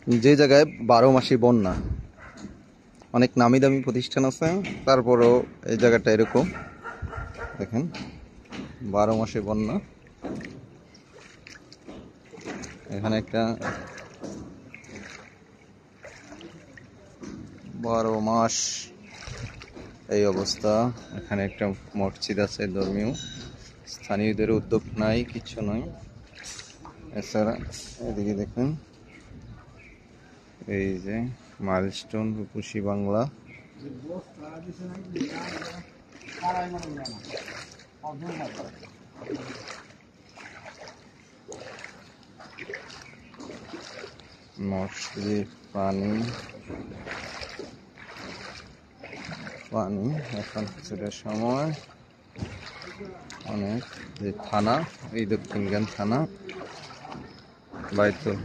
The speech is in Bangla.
যে জায়গায় 12 মাসই বন্যা, অনেক নামি দামি প্রতিষ্ঠান আছে, তারপরেও এই জায়গাটা এরকম দেখেন 12 মাসে বন্যা। এখানে একটা 12 মাস এই অবস্থা। এখানে একটা মসজিদ আছে ধর্মীয়, স্থানীয়দের উদ্যোগ নাই, কিছু নয়। এছাড়া এদিকে দেখুন এই যে মাইলস্টোন রূপসী বাংলা, মসজিদ, পানি পানি। এখন কিছুটার সময় অনেক যে থানা, এই দক্ষিণখান থানা, বাইতুল